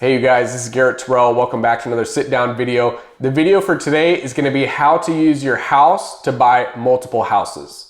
Hey you guys, this is Garrett Terrell. Welcome back to another sit down video. The video for today is going to be how to use your house to buy multiple houses.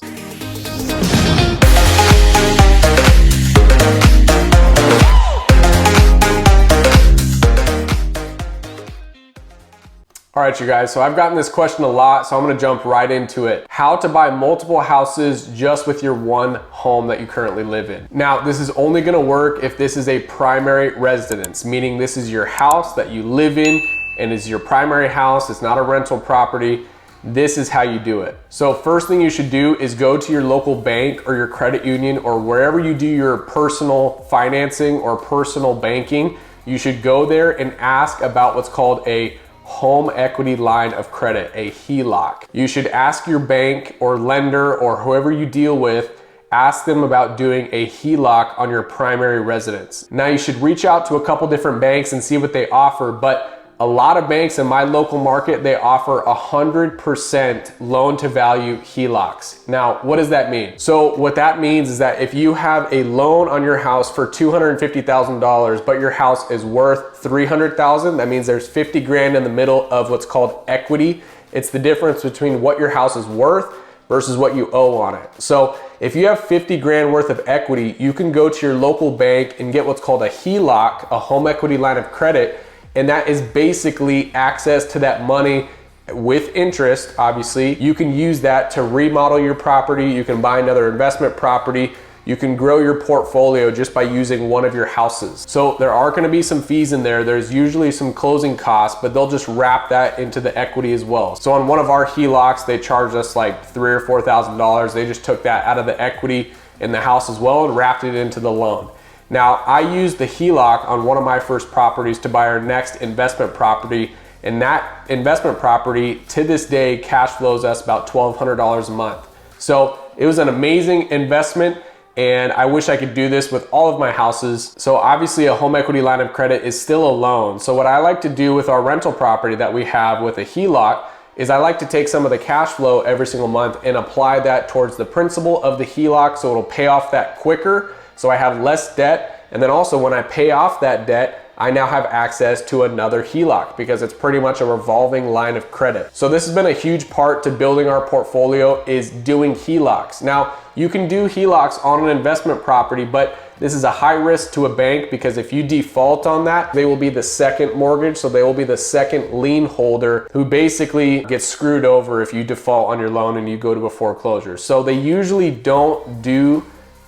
All right, you guys, so I've gotten this question a lot, so I'm gonna jump right into it. How to buy multiple houses just with your one home that you currently live in. Now, this is only gonna work if this is a primary residence, meaning this is your house that you live in and is your primary house, it's not a rental property. This is how you do it. So first thing you should do is go to your local bank or your credit union or wherever you do your personal financing or personal banking. You should go there and ask about what's called a home equity line of credit, a HELOC. You should ask your bank or lender or whoever you deal with, ask them about doing a HELOC on your primary residence. Now you should reach out to a couple different banks and see what they offer, but a lot of banks in my local market, they offer 100% loan to value HELOCs. Now, what does that mean? So what that means is that if you have a loan on your house for $250,000, but your house is worth $300,000, that means there's 50 grand in the middle of what's called equity. It's the difference between what your house is worth versus what you owe on it. So if you have 50 grand worth of equity, you can go to your local bank and get what's called a HELOC, a home equity line of credit. And that is basically access to that money with interest, obviously. You can use that to remodel your property. You can buy another investment property. You can grow your portfolio just by using one of your houses. So there are gonna be some fees in there. There's usually some closing costs, but they'll just wrap that into the equity as well. So on one of our HELOCs, they charged us like $3,000 or $4,000. They just took that out of the equity in the house as well and wrapped it into the loan. Now, I used the HELOC on one of my first properties to buy our next investment property, and that investment property to this day cash flows us about $1,200 a month. So it was an amazing investment, and I wish I could do this with all of my houses. So obviously a home equity line of credit is still a loan. So what I like to do with our rental property that we have with a HELOC is I like to take some of the cash flow every single month and apply that towards the principal of the HELOC so it'll pay off that quicker. So I have less debt, and then also when I pay off that debt, I now have access to another HELOC because it's pretty much a revolving line of credit. So this has been a huge part to building our portfolio is doing HELOCs. Now, you can do HELOCs on an investment property, but this is a high risk to a bank because if you default on that, they will be the second mortgage, so they will be the second lien holder who basically gets screwed over if you default on your loan and you go to a foreclosure. So they usually don't do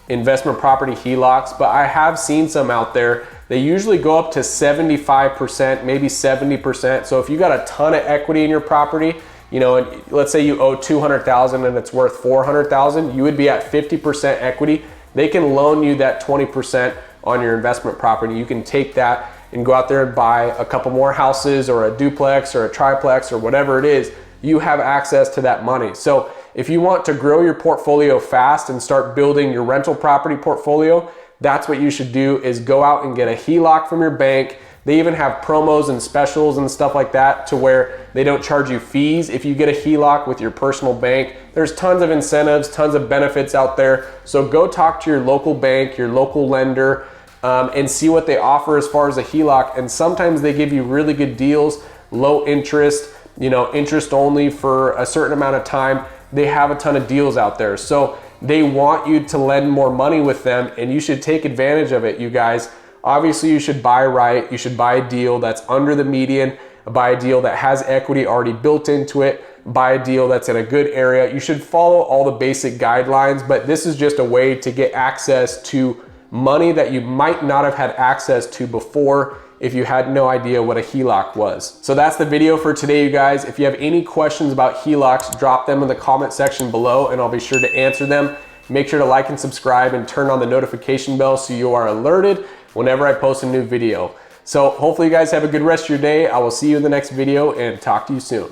investment property HELOCs, but I have seen some out there. They usually go up to 75%, maybe 70%. So if you got a ton of equity in your property, you know, and let's say you owe 200,000 and it's worth 400,000, you would be at 50% equity. They can loan you that 20% on your investment property. You can take that and go out there and buy a couple more houses or a duplex or a triplex or whatever it is. You have access to that money. So if you want to grow your portfolio fast and start building your rental property portfolio, that's what you should do is go out and get a HELOC from your bank. They even have promos and specials and stuff like that to where they don't charge you fees if you get a HELOC with your personal bank. There's tons of incentives, tons of benefits out there. So go talk to your local bank, your local lender, and see what they offer as far as a HELOC. And sometimes they give you really good deals, low interest, you know, interest only for a certain amount of time. They have a ton of deals out there. So they want you to lend more money with them and you should take advantage of it, you guys. Obviously you should buy right. You should buy a deal that's under the median, buy a deal that has equity already built into it, buy a deal that's in a good area. You should follow all the basic guidelines, but this is just a way to get access to money that you might not have had access to before if you had no idea what a HELOC was. So that's the video for today, you guys. If you have any questions about HELOCs, drop them in the comment section below and I'll be sure to answer them. Make sure to like and subscribe and turn on the notification bell so you are alerted whenever I post a new video. So hopefully you guys have a good rest of your day. I will see you in the next video and talk to you soon.